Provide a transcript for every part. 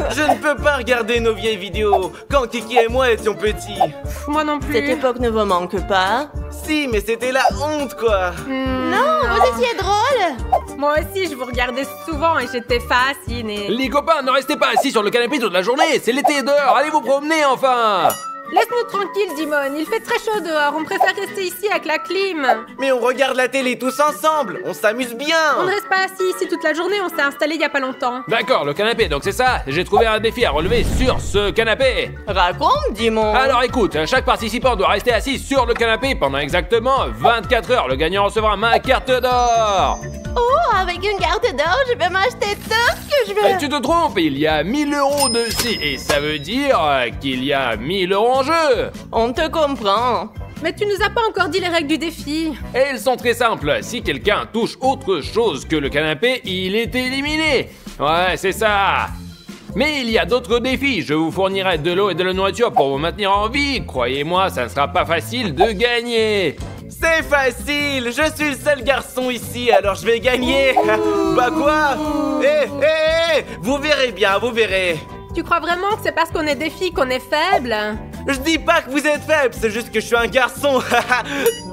Je ne peux pas regarder nos vieilles vidéos quand Kiki et moi étions petits. Moi non plus. Cette époque ne vous manque pas? Si, mais c'était la honte, quoi. Non, vous étiez drôle. Moi aussi, je vous regardais souvent et j'étais fascinée. Les copains, ne restez pas assis sur le canapé toute la journée. C'est l'été dehors. Allez vous promener enfin. Laisse-nous tranquille, Dimon. Il fait très chaud dehors. On préfère rester ici avec la clim. Mais on regarde la télé tous ensemble. On s'amuse bien. On ne reste pas assis ici toute la journée. On s'est installé il y a pas longtemps. D'accord, le canapé, donc c'est ça. J'ai trouvé un défi à relever sur ce canapé. Raconte, Dimon. Alors écoute, chaque participant doit rester assis sur le canapé pendant exactement 24 heures. Le gagnant recevra ma carte d'or. Oh, avec une carte d'or, je vais m'acheter tout ce que je veux. Tu te trompes, il y a 1000 € dessus. Et ça veut dire qu'il y a 1000 € en jeu. On te comprend. Mais tu nous as pas encore dit les règles du défi. Et elles sont très simples. Si quelqu'un touche autre chose que le canapé, il est éliminé. Ouais, c'est ça. Mais il y a d'autres défis. Je vous fournirai de l'eau et de la nourriture pour vous maintenir en vie. Croyez-moi, ça ne sera pas facile de gagner. C'est facile. Je suis le seul garçon ici, alors je vais gagner. Bah quoi? Vous verrez bien, vous verrez. Tu crois vraiment que c'est parce qu'on est des filles qu'on est faible? Je dis pas que vous êtes faible, c'est juste que je suis un garçon.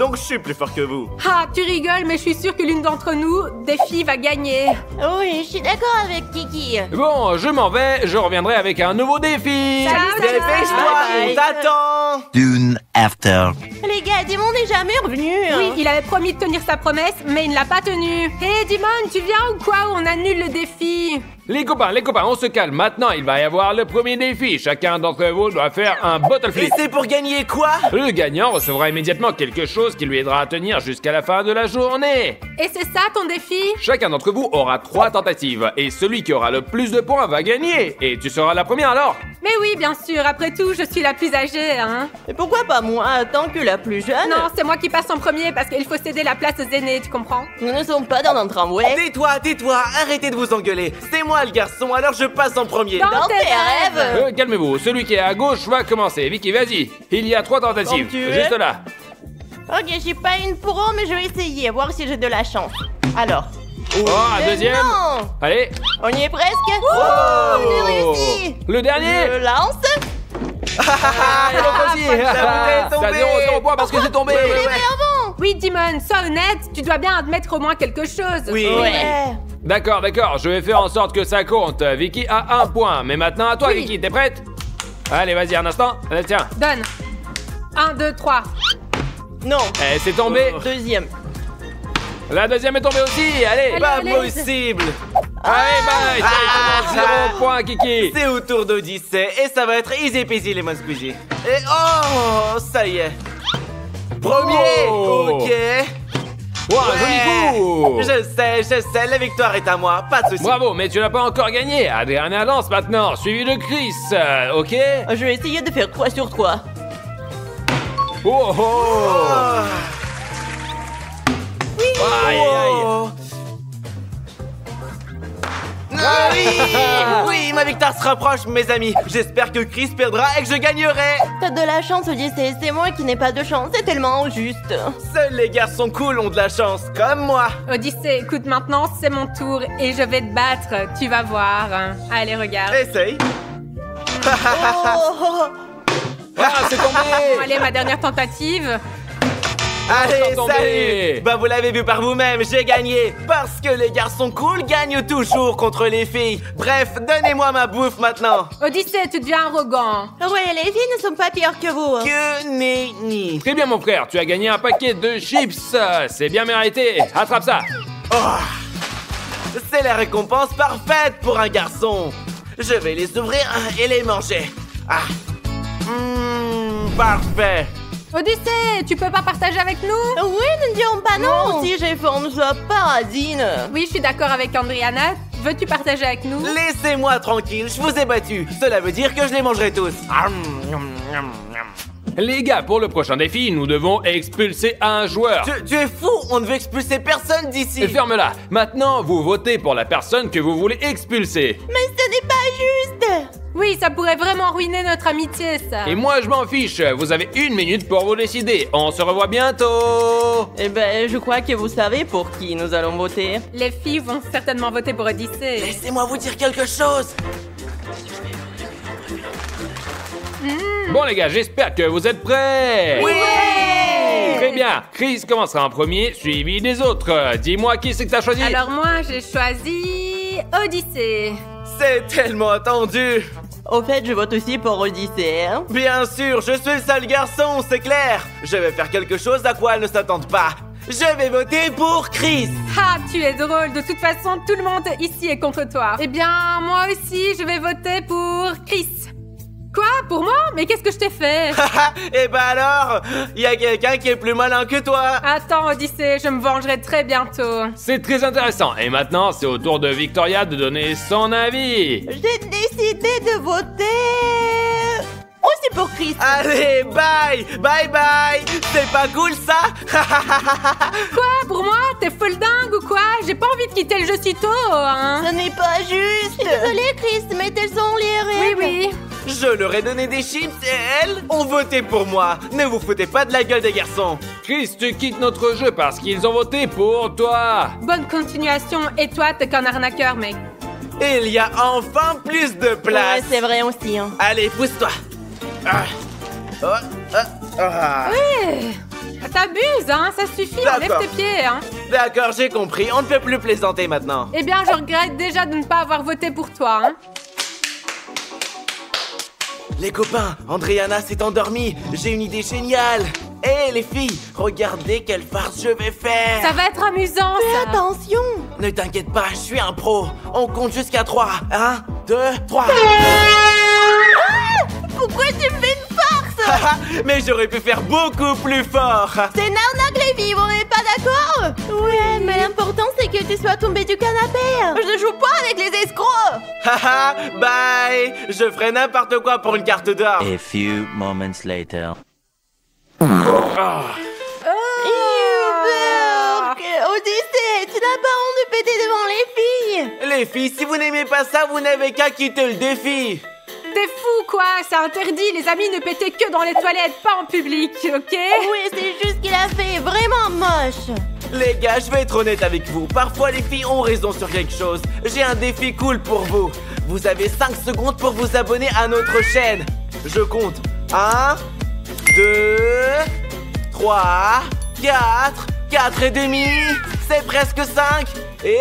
Donc je suis plus fort que vous. Ah, tu rigoles, mais je suis sûre que l'une d'entre nous, des filles, va gagner. Oui, je suis d'accord avec Kiki. Bon, je m'en vais. Je reviendrai avec un nouveau défi. Dépêche-toi, on t'attend. Soon after. Les gars, Dimon n'est jamais revenu. Oui, il avait promis de tenir sa promesse, mais il ne l'a pas tenue. Hé, Dimon, tu viens ou quoi? On annule le défi. Les copains, on se calme. Maintenant, il va y avoir le premier défi. Chacun d'entre vous doit faire un bottle Et flip. c'est pour gagner quoi? Le gagnant recevra immédiatement quelque chose qui lui aidera à tenir jusqu'à la fin de la journée. Et c'est ça ton défi? Chacun d'entre vous aura 3 tentatives. Et celui qui aura le plus de points va gagner. Et tu seras la première alors. Mais oui, bien sûr. Après tout, je suis la plus âgée, hein. Et pourquoi pas moi, tant que la plus jeune? Non, c'est moi qui passe en premier parce qu'il faut céder la place aux aînés, tu comprends? Nous ne sommes pas dans un tramway. Tais-toi, arrêtez de vous engueuler. C'est moi le garçon, alors je passe en premier. Dans tes rêves. Calmez-vous, celui qui est à gauche va commencer. Vicky, vas-y. Il y a 3 tentatives. Quand tu veux. Juste là. Ok, je suis pas une pro, mais je vais essayer, voir si j'ai de la chance. Alors. Oh, un deuxième. Non. Allez. On y est presque. Oh, j'ai réussi. Le dernier. Je lance. Ah, et l'autre aussi. bouteille est Ça tombée. 0 points parce que c'est tombé. Oui, Dimon, sois honnête. Tu dois bien admettre au moins quelque chose. Oui. Ouais. D'accord, je vais faire en sorte que ça compte. Vicky a 1 point. Mais maintenant à toi, Oui. Vicky, t'es prête? Allez, vas-y, un instant. Allez, tiens. Donne. 1, 2, 3. Non. Eh, c'est tombé. Deuxième. La deuxième est tombée aussi. Allez. Pas allez. possible. Allez, bye. 0 points, Kiki. C'est au tour d'Odyssée et ça va être easy peasy lemon squeezy. Et oh, ça y est. Premier. Oh. Ok. Wow, Ouais. joli coup. Je sais, la victoire est à moi, pas de soucis. Bravo, mais tu n'as pas encore gagné. Adriana lance maintenant, suivi de Chris. Ok? Je vais essayer de faire 3 sur 3. Oh, oh. Oh. Aïe, aïe, aïe. Oh. Oui, ma victoire se rapproche, mes amis. J'espère que Chris perdra et que je gagnerai. T'as de la chance, Odyssée. C'est moi qui n'ai pas de chance. C'est tellement injuste. Seuls les garçons cool ont de la chance, comme moi. Odyssée, écoute, maintenant c'est mon tour et je vais te battre. Tu vas voir. Allez, regarde. Essaye. Oh. Ah, c'est tombé. Allez, ma dernière tentative. Allez, Encore tombé. salut. Bah vous l'avez vu par vous-même, j'ai gagné. Parce que les garçons cool gagnent toujours contre les filles. Bref, donnez-moi ma bouffe maintenant. Odyssée, tu deviens arrogant. Ouais, les filles ne sont pas pires que vous. Que nenni. Très bien, mon frère, tu as gagné un paquet de chips. C'est bien mérité. Attrape ça. C'est la récompense parfaite pour un garçon. Je vais les ouvrir et les manger. Parfait. Odyssée, tu peux pas partager avec nous? Oui, ne dirons pas non. Si j'ai faim, sois paradine. Oui, je suis d'accord avec Andriana. Veux-tu partager avec nous? Laissez-moi tranquille, je vous ai battu. Cela veut dire que je les mangerai tous. Les gars, pour le prochain défi, nous devons expulser un joueur. Tu es fou, on ne veut expulser personne d'ici. Ferme-la. Maintenant, vous votez pour la personne que vous voulez expulser. Mais ce n'est pas juste. Oui, ça pourrait vraiment ruiner notre amitié, ça. Et moi, je m'en fiche. Vous avez 1 minute pour vous décider. On se revoit bientôt. Eh ben, je crois que vous savez pour qui nous allons voter. Les filles vont certainement voter pour Odyssée. Laissez-moi vous dire quelque chose. Bon les gars, j'espère que vous êtes prêts. Oui! Très bien, Chris commencera en premier, suivi des autres. Dis-moi qui c'est que t'as choisi. Alors moi, j'ai choisi Odyssée. C'est tellement attendu. Au fait, je vote aussi pour Odyssée, hein. Bien sûr, je suis le sale garçon, c'est clair. Je vais faire quelque chose à quoi elle ne s'attendent pas. Je vais voter pour Chris. Ah, tu es drôle. De toute façon, tout le monde ici est contre toi. Eh bien, moi aussi, je vais voter pour Chris. Quoi? Pour moi? Mais qu'est-ce que je t'ai fait? Et bah alors, il y a quelqu'un qui est plus malin que toi. Attends, Odyssée, je me vengerai très bientôt. C'est très intéressant. Et maintenant, c'est au tour de Victoria de donner son avis. J'ai décidé de voter aussi pour Chris. Allez, bye, bye bye. C'est pas cool ça? Quoi? Pour moi? T'es folle dingue ou quoi? J'ai pas envie de quitter le jeu si tôt, hein. Ce n'est pas juste. Je suis désolée, Chris, mais telles sont les Oui, règles. oui. Je leur ai donné des chips et elles ont voté pour moi. Ne vous foutez pas de la gueule des garçons. Chris, tu quittes notre jeu parce qu'ils ont voté pour toi. Bonne continuation. Et toi, t'es qu'un arnaqueur, mec. Il y a enfin plus de place. Ouais, c'est vrai aussi, hein. Allez, pousse-toi. Ah. Oh, ah. T'abuses, hein. Ça suffit. Enlève D'accord. tes pieds, hein. D'accord, j'ai compris. On ne peut plus plaisanter maintenant. Eh bien, je regrette déjà de ne pas avoir voté pour toi, hein. Les copains, Andriana s'est endormie. J'ai une idée géniale. Hé les filles, regardez quelle farce je vais faire. Ça va être amusant, Fais ça. attention. Ne t'inquiète pas, je suis un pro. On compte jusqu'à 3. 1, 2, 3. Pourquoi tu me fais une farce? Mais j'aurais pu faire beaucoup plus fort. C'est une arnaque, les filles, on n'est pas d'accord? Ouais, mais l'important c'est que tu sois tombé du canapé. Je joue pas avec les escrocs. Haha, bye. Je ferai n'importe quoi pour une carte d'or. A few moments later. Odyssée, tu n'as pas honte de péter devant les filles? Les filles, si vous n'aimez pas ça, vous n'avez qu'à quitter le défi. T'es fou, quoi. C'est interdit. Les amis ne pétaient que dans les toilettes, pas en public, ok? Oui, c'est juste qu'il a fait vraiment moche. Les gars, je vais être honnête avec vous. Parfois, les filles ont raison sur quelque chose. J'ai un défi cool pour vous. Vous avez 5 secondes pour vous abonner à notre chaîne. Je compte. 1, 2, 3, 4, 4 et demi. C'est presque 5. Et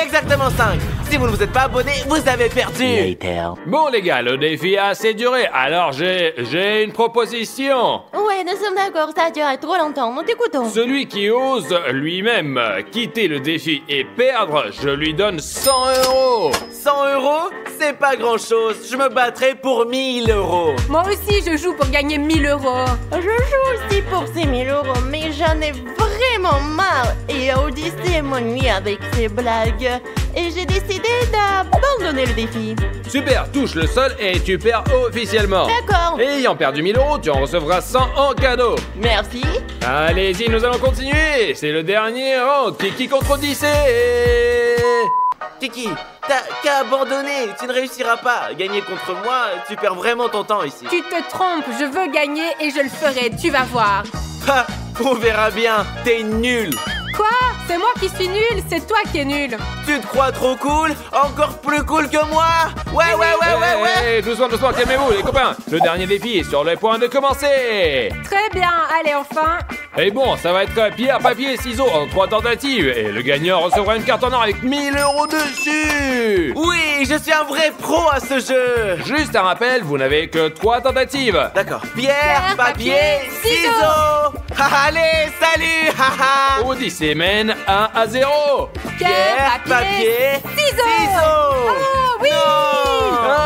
exactement 5. Si vous ne vous êtes pas abonné, vous avez perdu. Later. Bon les gars, le défi a assez duré, alors j'ai une proposition. Ouais, nous sommes d'accord, ça a duré trop longtemps, nous t'écoutons. Celui qui ose lui-même quitter le défi et perdre, je lui donne 100 €. 100 €, c'est pas grand chose. Je me battrai pour 1000 €. Moi aussi, je joue pour gagner 1000 €. Je joue aussi pour ces 1000 €, mais j'en ai vraiment marre. Et Odyssée m'ennuie avec ses blagues. Et j'ai décidé d'abandonner le défi. Super, touche le sol et tu perds officiellement. D'accord. Et ayant perdu 1000 €, tu en recevras 100 en cadeau. Merci. Allez-y, nous allons continuer. C'est le dernier round. Kiki contre Odyssée. Kiki, t'as qu'à abandonner. Tu ne réussiras pas. Gagner contre moi, tu perds vraiment ton temps ici. Tu te trompes. Je veux gagner et je le ferai. Tu vas voir. Ha, on verra bien. T'es nul. Quoi? C'est moi qui suis nulle. C'est toi qui es nul. Tu te crois trop cool? Encore plus cool que moi? Ouais. Doucement, calmez-vous les copains. Le dernier défi est sur le point de commencer. Très bien. Allez, enfin. Et bon, ça va être pierre, papier, ciseaux en 3 tentatives. Et le gagnant recevra une carte en or avec 1000 € dessus. Oui, je suis un vrai pro à ce jeu. Juste un rappel, vous n'avez que 3 tentatives. D'accord. Pierre, papier, ciseaux. Allez, salut. Odyssée mène 1-0. Pierre, papier, ciseaux. Oh, oui. Non.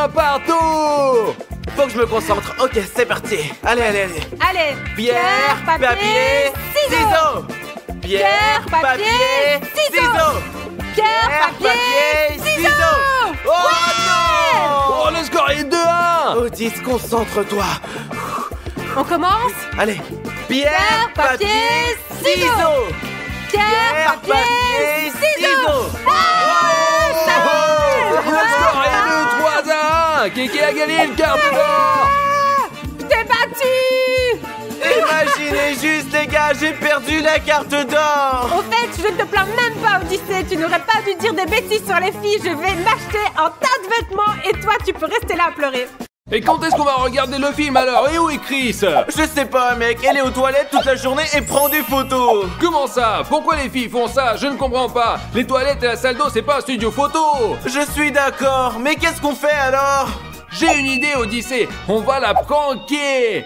Un partout. Faut que je me concentre. Ok, c'est parti. Allez. Allez. Pierre, papier, ciseaux. Pierre, papier, ciseaux. Pierre, papier, ciseaux. Oh non. Oh, le score est 2-1. Odyssée, concentre-toi. On commence? Allez. Pierre, papier, ciseaux. Pierre, papier, ciseaux. Le score est de 3-1. Kiki a gagné une carte d'or. Je t'ai battu. Imaginez juste les gars, j'ai perdu la carte d'or. Au fait, je ne te plains même pas, Odyssée. Tu n'aurais pas dû dire des bêtises sur les filles. Je vais m'acheter un tas de vêtements et toi, tu peux rester là à pleurer. Et quand est-ce qu'on va regarder le film alors? Et où est Chris? Je sais pas, mec, elle est aux toilettes toute la journée et prend des photos. Comment ça? Pourquoi les filles font ça? Je ne comprends pas. Les toilettes et la salle d'eau, c'est pas un studio photo. Je suis d'accord, mais qu'est-ce qu'on fait alors? J'ai une idée, Odyssée. On va la pranker.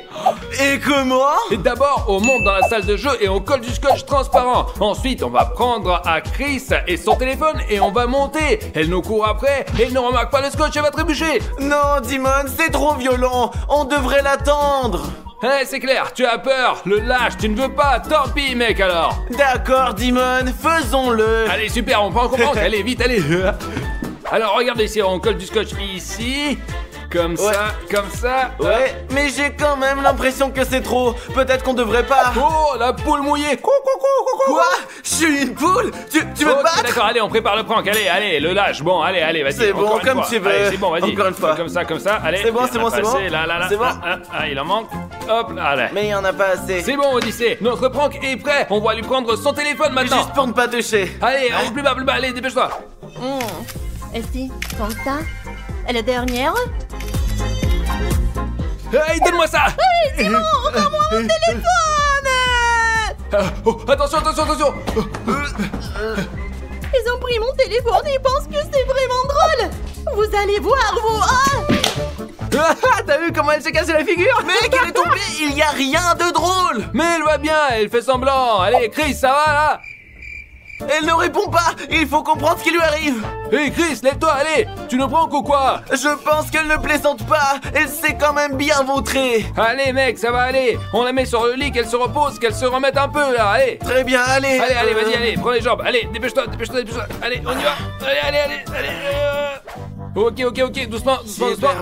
Et comment? Et d'abord, on monte dans la salle de jeu et on colle du scotch transparent. Ensuite, on va prendre à Chris et son téléphone et on va monter. Elle nous court après et elle ne remarque pas le scotch, elle va trébucher. Non, Dimon, c'est trop violent. On devrait l'attendre. C'est clair, tu as peur. Le lâche, tu ne veux pas. Tant pis, mec, alors. D'accord, Dimon, faisons-le. Allez, super, on prend. Allez, vite, allez. Alors, regardez ici, on colle du scotch ici. Comme ça. Ouais, mais j'ai quand même l'impression que c'est trop. Peut-être qu'on devrait pas. Oh, la poule mouillée. Quoi? Je suis une poule? Tu veux te battre? D'accord, allez, on prépare le prank. Allez, le lâche. Bon, allez, vas-y. C'est bon, comme tu veux. Allez, c'est bon, vas-y. Encore une fois. Comme ça. Allez. C'est bon. Là. C'est bon. Il en manque. Hop, là. Mais il y en a pas assez. C'est bon, Odyssée. Notre prank est prêt. On va lui prendre son téléphone maintenant. Juste pour ne pas toucher. Allez, plus bas. Allez, dépêche-toi. Et si, comme ça? Et la dernière? Hey, donne-moi ça. Hey, Simon, rends-moi mon téléphone! Attention. Ils ont pris mon téléphone et pensent que c'est vraiment drôle! Vous allez voir, vous! T'as vu comment elle s'est cassé la figure? Mec, elle est tombée. Il y a rien de drôle. Mais elle va bien, elle fait semblant. Allez, Chris, ça va là? Elle ne répond pas. Il faut comprendre ce qui lui arrive. Hé Chris, lève-toi, allez. Tu nous prends ou quoi? Je pense qu'elle ne plaisante pas. Elle s'est quand même bien vautrée. Allez mec, ça va aller. On la met sur le lit, qu'elle se repose, qu'elle se remette un peu là, allez. Très bien, allez. Allez, vas-y, allez, prends les jambes. Allez, dépêche-toi. Allez, on y va. Allez. Ok, doucement.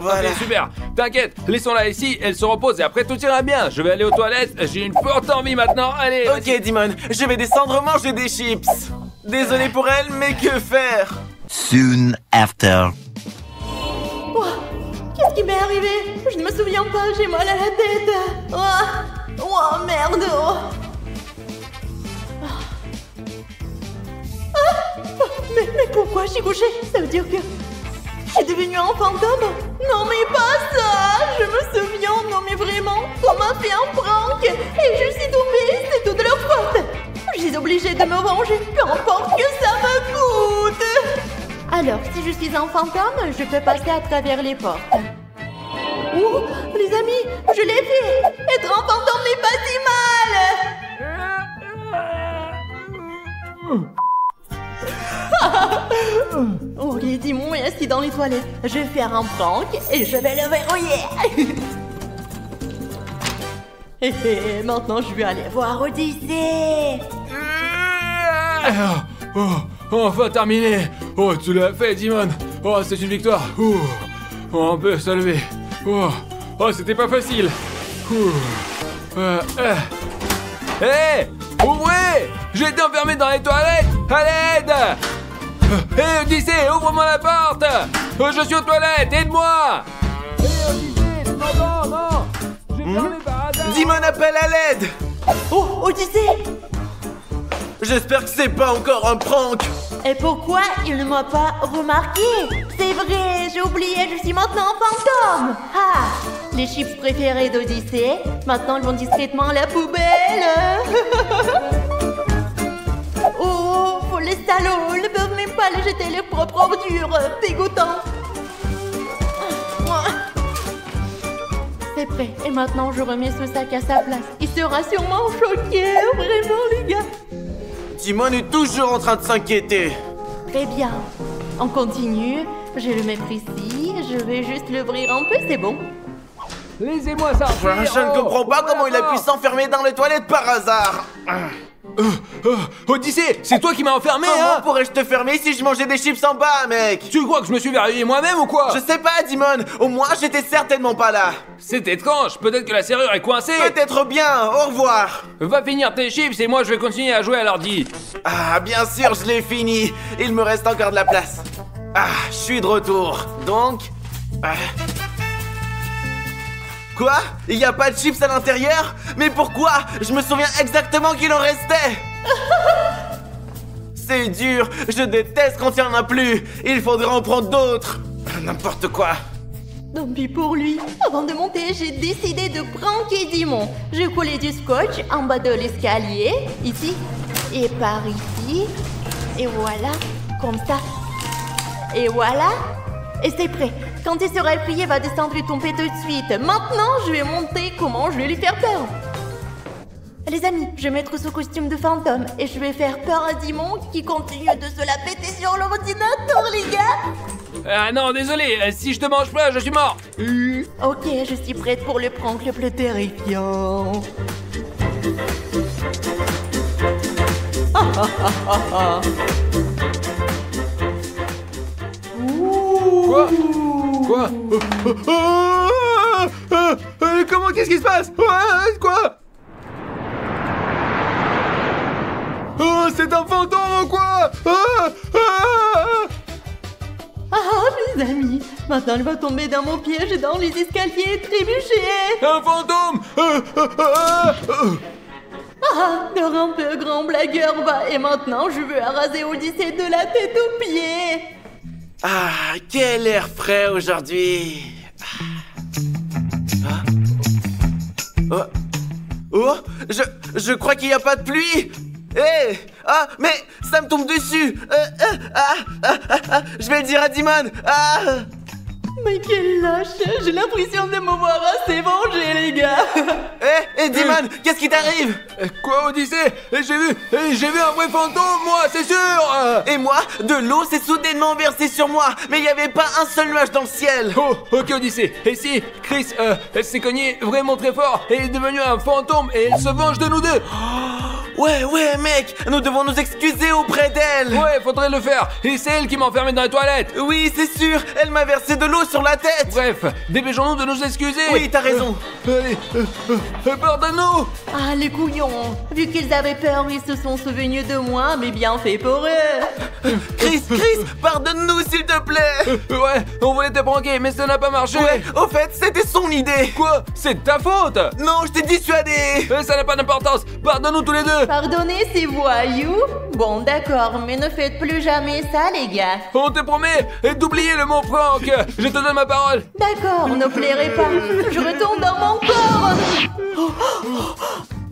Voilà. Ok, super. T'inquiète, laissons-la ici, elle se repose et après tout ira bien. Je vais aller aux toilettes, j'ai une forte envie maintenant. Allez. Ok, Dimon, je vais descendre manger des chips. Désolé pour elle, mais que faire? Soon after. Oh, qu'est-ce qui m'est arrivé? Je ne me souviens pas, j'ai mal à la tête. Oh merde. Mais pourquoi je suis couchée? Ça veut dire que je suis devenue un fantôme? Non mais pas ça. Je me souviens, non mais vraiment, on m'a fait un prank et je suis tombée, c'est toute leur faute. Je suis obligée de me venger, peu importe que ça me coûte. Alors, si je suis un fantôme, je peux passer à travers les portes. Oh, les amis, je l'ai fait. Être un fantôme n'est pas si mal. Oh, les Dimon est assis dans les toilettes. Je vais faire un prank et je vais le verrouiller. Et maintenant, je vais aller voir Odyssée. Enfin terminé. Oh, tu l'as fait, Dimon. Oh, c'est une victoire. On peut se lever. Oh, c'était pas facile. Hé, ouvrez! J'ai été enfermé dans les toilettes. À l'aide! Hé, Odyssée, ouvre-moi la porte. Je suis aux toilettes, aide-moi. Hé, Odyssée, non. J'ai fermé par hasard. Dimon appelle à l'aide. Oh, Odyssée! J'espère que c'est pas encore un prank. Et pourquoi il ne m'a pas remarqué? C'est vrai, j'ai oublié, je suis maintenant un fantôme. Ah, les chips préférés d'Odyssée, maintenant ils vont discrètement à la poubelle. Oh, les salauds, ils ne peuvent même pas les jeter leurs propres ordures, dégoûtant. C'est prêt, et maintenant je remets ce sac à sa place. Il sera sûrement choqué, vraiment les gars. Dimon est toujours en train de s'inquiéter. Très bien. On continue. Je le mettre ici. Je vais juste l'ouvrir un peu, c'est bon. Laissez-moi sortir. Je ne comprends pas comment il a pu s'enfermer dans les toilettes par hasard. Odyssée, c'est toi qui m'as enfermé, Comment hein? pourrais-je te fermer si je mangeais des chips en bas, mec? Tu crois que je me suis verrouillé moi-même ou quoi? Je sais pas, Dimon. Au moins, j'étais certainement pas là. C'est étrange, peut-être que la serrure est coincée. Peut-être bien. Au revoir. Va finir tes chips et moi je vais continuer à jouer à l'ordi. Ah, bien sûr, je l'ai fini. Il me reste encore de la place. Ah, je suis de retour. Donc... Quoi? Il n'y a pas de chips à l'intérieur? Mais pourquoi? Je me souviens exactement qu'il en restait. C'est dur. Je déteste quand il n'y en a plus. Il faudrait en prendre d'autres. N'importe quoi. Tant pis pour lui. Avant de monter, j'ai décidé de pranker Dimon. J'ai collé du scotch en bas de l'escalier, ici, et par ici. Et voilà, comme ça. Et voilà. Et c'est prêt. Quand il sera effrayé, il va descendre et tomber tout de suite. Maintenant, je vais montrer comment je vais lui faire peur. Les amis, je vais mettre ce costume de fantôme et je vais faire peur à Dimon qui continue de se la péter sur l'ordinateur, les gars. Ah non, désolé, si je te mange pas, je suis mort. Ok, je suis prête pour le prank le plus terrifiant. Quoi? Quoi? Comment? Qu'est-ce qui se passe? Quoi? Oh, c'est un fantôme ou quoi? Les amis, maintenant il va tomber dans mon piège dans les escaliers et trébucher. Un fantôme! Dors un peu, grand blagueur, va. Et maintenant, je veux araser Odyssée de la tête aux pieds. Ah, quel air frais aujourd'hui. Oh, je crois qu'il n'y a pas de pluie. Mais ça me tombe dessus. Je vais le dire à Dimon. Mais quel lâche. J'ai l'impression de me voir assez vengé, les gars. Dimon, qu'est-ce qui t'arrive? Quoi, Odyssée? J'ai vu un vrai fantôme, moi, c'est sûr. Et moi, de l'eau s'est soudainement versée sur moi, mais il n'y avait pas un seul nuage dans le ciel. Oh, ok, Odyssée. Et si Chris s'est cogné vraiment très fort et est devenu un fantôme et elle se venge de nous deux? Ouais, mec, nous devons nous excuser auprès d'elle. Ouais, faudrait le faire. Et c'est elle qui m'a enfermé dans les toilettes. Oui, c'est sûr, elle m'a versé de l'eau sur la tête. Bref, dépêchons-nous de nous excuser. Oui, t'as raison. Allez, pardonne-nous. Les couillons. Vu qu'ils avaient peur, ils se sont souvenus de moi, mais bien fait pour eux. Chris, pardonne-nous s'il te plaît. Ouais, on voulait te pranker, mais ça n'a pas marché. Ouais, au fait, c'était son idée. Quoi? C'est de ta faute. Non, je t'ai dissuadé. Ça n'a pas d'importance. Pardonne-nous tous les deux. Pardonnez ces voyous? Bon, d'accord, mais ne faites plus jamais ça, les gars. On te promet d'oublier le mot prank. Je te donne ma parole. D'accord, ne pleurez pas. Je retourne dans mon corps.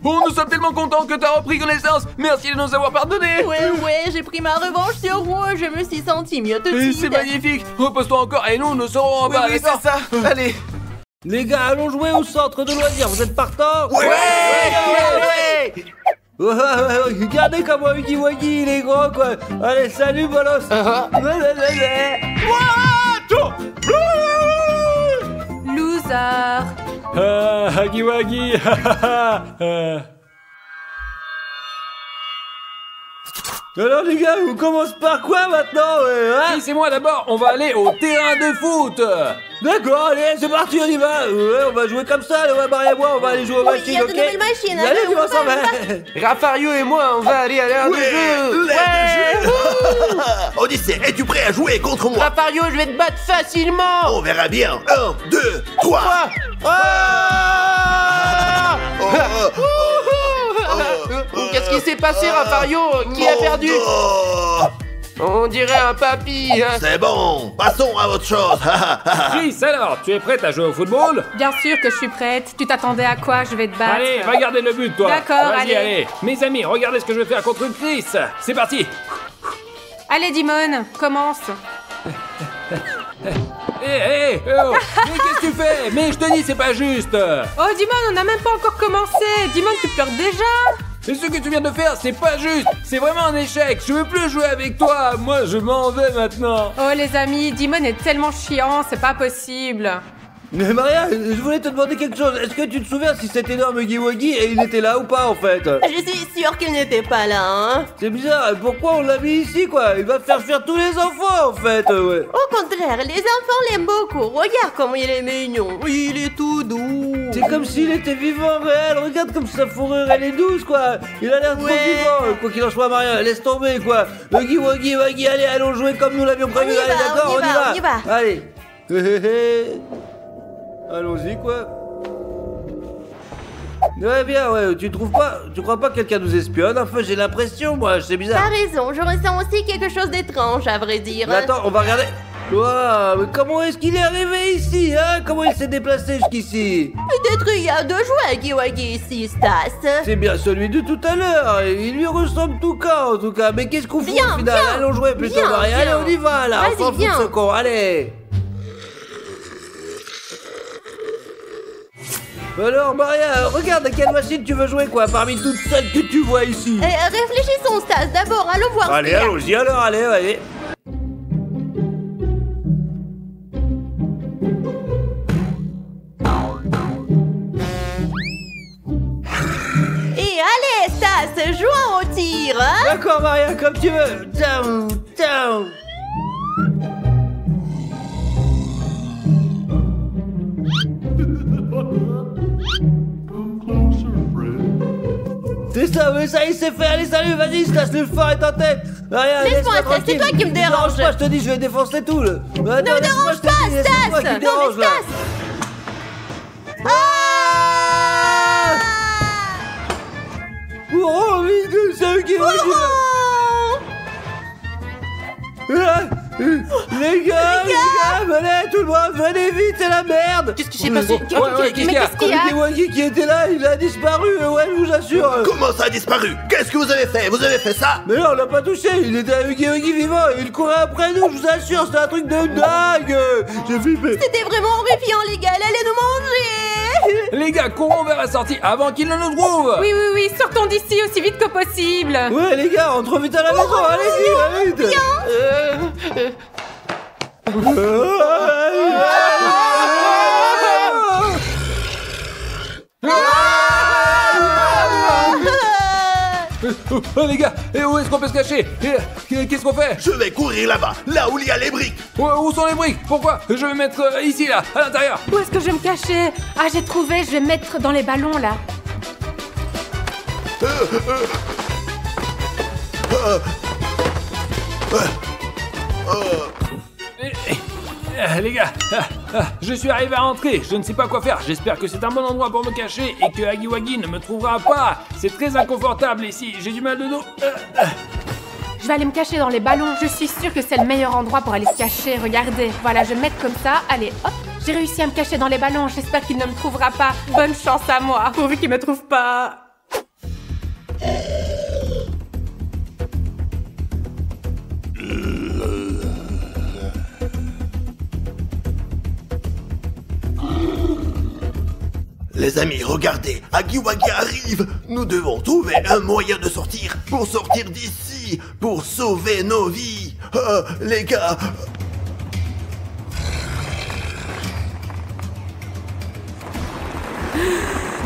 Oh, nous sommes tellement contents que t'as repris connaissance. Merci de nous avoir pardonnés. Ouais, j'ai pris ma revanche sur vous. Je me suis senti mieux tout de suite. C'est magnifique. Repose-toi encore et nous serons en bas. Oui, c'est ça. Allez. Les gars, allons jouer au centre de loisirs. Vous êtes partants? Ouais. Regardez comment Huggy Wuggy il est gros, quoi. Allez, salut, bolos. Loser. Huggy Wuggy. Alors les gars, on commence par quoi maintenant, hein? Oui, c'est moi d'abord. On va aller au terrain de foot. D'accord, allez, c'est parti, on y va. Ouais, on va jouer comme ça, là, Marie et moi, on va aller jouer aux machines, il y a de ok? nouvelles machines, Allez, allez, on s'en va. Rafario et moi, on va aller à l'air de jeu. Odyssée, es-tu prêt à jouer contre moi? Rafario, je vais te battre facilement. On verra bien. 1, 2, 3. Qu'est-ce qui s'est passé, Rafario? Qui a perdu? On dirait un papy. C'est bon, passons à autre chose. Chris, alors, tu es prête à jouer au football? Bien sûr que je suis prête. Tu t'attendais à quoi? Je vais te battre. Allez, va garder le but, toi. D'accord, Vas-y, allez. allez. Mes amis, regardez ce que je vais faire contre Chris. C'est parti. Allez, Dimon, commence. Oh. Mais qu'est-ce que tu fais? Mais je te dis, c'est pas juste. Oh, Dimon, on n'a même pas encore commencé. Dimon, tu pleures déjà? Et ce que tu viens de faire, c'est pas juste. C'est vraiment un échec. Je veux plus jouer avec toi. Moi, je m'en vais maintenant. Oh, les amis, Dimon est tellement chiant, c'est pas possible. Mais Maria, je voulais te demander quelque chose. Est-ce que tu te souviens si cet énorme Huggy Wuggy et il était là ou pas en fait? Je suis sûre qu'il n'était pas là, hein. C'est bizarre, pourquoi on l'a mis ici quoi? Il va faire fuir tous les enfants en fait, ouais. Au contraire, les enfants l'aiment beaucoup. Regarde comment il est mignon. Il est tout doux. C'est comme s'il était vivant réel, regarde comme sa fourrure elle est douce quoi. Il a l'air trop Ouais. vivant. Quoi qu'il en soit Maria, laisse tomber quoi. Huggy Wuggy, allez, allons jouer comme nous l'avions prévu. On y Allez, va, d'accord, on y va. Allez. Allons-y quoi. Ouais bien, ouais, tu trouves pas? Tu crois pas que quelqu'un nous espionne? Enfin j'ai l'impression moi, c'est bizarre. T'as raison, je ressens aussi quelque chose d'étrange, à vrai dire. Mais attends, on va regarder. Ouah, mais comment est-ce qu'il est arrivé ici, hein? Comment il s'est déplacé jusqu'ici? Peut-être il y a deux jouets Huggy Wuggy ici, Stas. C'est bien celui de tout à l'heure. Il lui ressemble tout cas, en tout cas. Mais qu'est-ce qu'on fout Viens, au final? viens. Allons jouer plutôt, Viens, Maria. Allez, viens. on y va, là. Vas-y, On s'en fout de viens. ce con, allez. Alors, Maria, regarde à quelle machine tu veux jouer, quoi, parmi toutes celles que tu vois ici. Réfléchissons, Stas. D'abord, allons voir Allez, ce qu'il y a. allons-y, alors, allez, allez. Et allez, Stas, jouons au tir, hein? D'accord, Maria, comme tu veux. Down, down. C'est ça, mais ça, il s'est fait. Allez, salut, vas-y, Stas, le fort est en tête. Maria, Laisse-moi, laisse-moi Stas, c'est tranquille. toi qui me dérange. Pas, je te dis, je vais défoncer tout, le. Attends, Ne me laisse-moi, dérange je te pas, dis, c'est toi Stas! qui me Non, dérange, mais là. Stas! Oh, vite, c'est eux qui vont Les gars, venez, tout le monde, venez vite, c'est la merde. Qu'est-ce qui s'est passé? qu'est-ce qu'il y a? Qu'est-ce qu'il y a? Huggy Wuggy qui était là, il a disparu, ouais, je vous assure. Comment ça a disparu? Qu'est-ce que vous avez fait? Vous avez fait ça? Mais non, on l'a pas touché, il était à Huggy Wuggy vivant, il courait après nous, je vous assure, c'était un truc de dingue. J'ai flippé. C'était vraiment horrifiant, les gars, elle allait nous manger. Les gars, courons vers la sortie avant qu'il ne nous trouve. Oui, oui, oui, sortons d'ici aussi vite que possible. Ouais, les gars, on trouve vite à la maison, allez-y, allez vite. Oh, les gars, et où est-ce qu'on peut se cacher? Qu'est-ce qu'on fait? Je vais courir là-bas, là où il y a les briques. Où sont les briques? Pourquoi? Je vais mettre ici, là, à l'intérieur. Où est-ce que je vais me cacher? Ah, j'ai trouvé, je vais me mettre dans les ballons là. Les gars, je suis arrivé à entrer, je ne sais pas quoi faire. J'espère que c'est un bon endroit pour me cacher et que Huggy Wuggy ne me trouvera pas. C'est très inconfortable ici, j'ai du mal de dos. Je vais aller me cacher dans les ballons. Je suis sûre que c'est le meilleur endroit pour aller se cacher. Regardez, voilà, je vais me mettre comme ça. Allez, hop, j'ai réussi à me cacher dans les ballons. J'espère qu'il ne me trouvera pas. Bonne chance à moi, pourvu qu'il me trouve pas. Les amis, regardez, Huggy Wuggy arrive. Nous devons trouver un moyen de sortir, pour sortir d'ici, pour sauver nos vies. Les gars,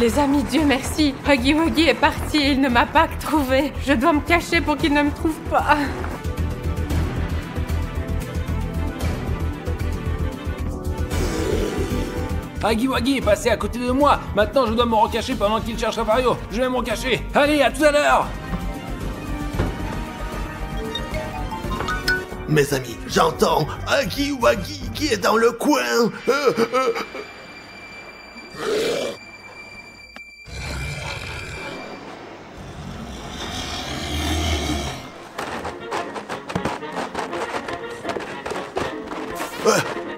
Les amis, Dieu merci. Huggy Wuggy est parti et il ne m'a pas trouvé. Je dois me cacher pour qu'il ne me trouve pas. Huggy Wuggy est passé à côté de moi. Maintenant, je dois me recacher pendant qu'il cherche Rafario. Je vais me recacher. Allez, à tout à l'heure. mes amis, j'entends Huggy Wuggy qui est dans le coin.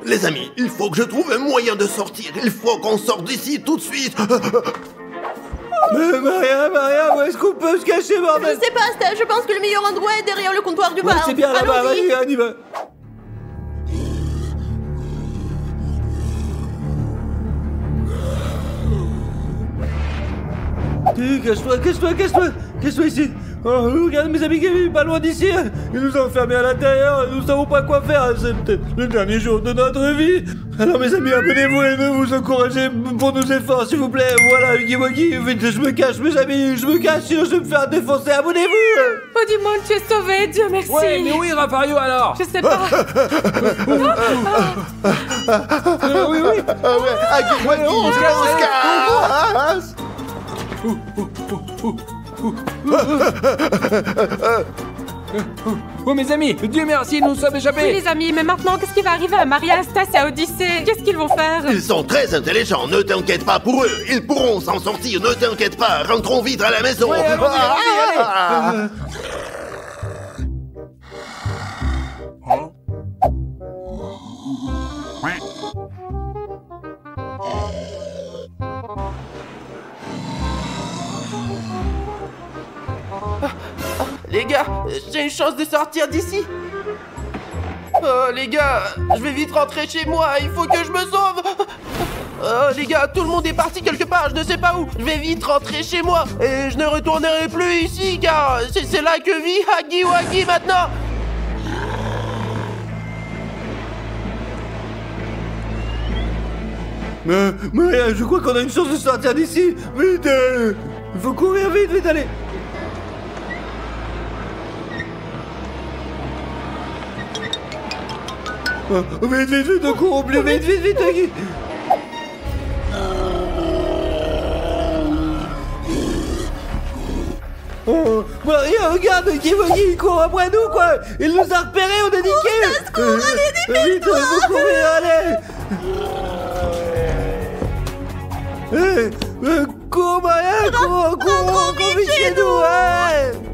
Les amis, il faut que je trouve un moyen de sortir. Il faut qu'on sorte d'ici tout de suite. Mais Maria, où est-ce qu'on peut se cacher, bordel? Je sais pas, Stas, je pense que le meilleur endroit est derrière le comptoir du Ouais, bar. c'est bien là-bas, Allons-y. vas-y, on y va. Cache-toi ici. Oh, regarde mes amis Kevin, pas loin d'ici. Ils nous ont enfermés à l'intérieur, nous savons pas quoi faire. C'est peut-être le dernier jour de notre vie. Alors mes amis, abonnez-vous et ne vous encouragez pour nos efforts, s'il vous plaît. Voilà, Huggy Wuggy, vite, je me cache, mes amis, je me cache, sinon je vais me faire défoncer. Abonnez-vous. Oh du monde, tu es sauvé, Dieu merci. Ouais, mais oui, Rafario alors. Je sais pas. Oui. Huggy Wuggy, on se casse. Oh mes amis, Dieu merci, nous sommes Oui échappés. les amis, mais maintenant qu'est-ce qui va arriver à Maria, Stas et à Odyssée? Qu'est-ce qu'ils vont faire? Ils sont très intelligents, ne t'inquiète pas pour eux. Ils pourront s'en sortir, ne t'inquiète pas. Rentrons vite à la maison. Ouais, allez. Les gars, j'ai une chance de sortir d'ici. Oh les gars, je vais vite rentrer chez moi, il faut que je me sauve. Oh les gars, tout le monde est parti quelque part, je ne sais pas où. Je vais vite rentrer chez moi et je ne retournerai plus ici car c'est là que vit Huggy Wuggy maintenant. Mais je crois qu'on a une chance de sortir d'ici. Vite, il faut courir vite, vite, allez. Vite, vite, vite, cours au plus vite, vite, vite, Huggy. Oh, Maria, regarde, Huggy Wuggy, il court après nous, quoi. Il nous a repérés, on est niqués. Vite, faut courir, allez. Cours, Maria, cours vite chez nous, ouais.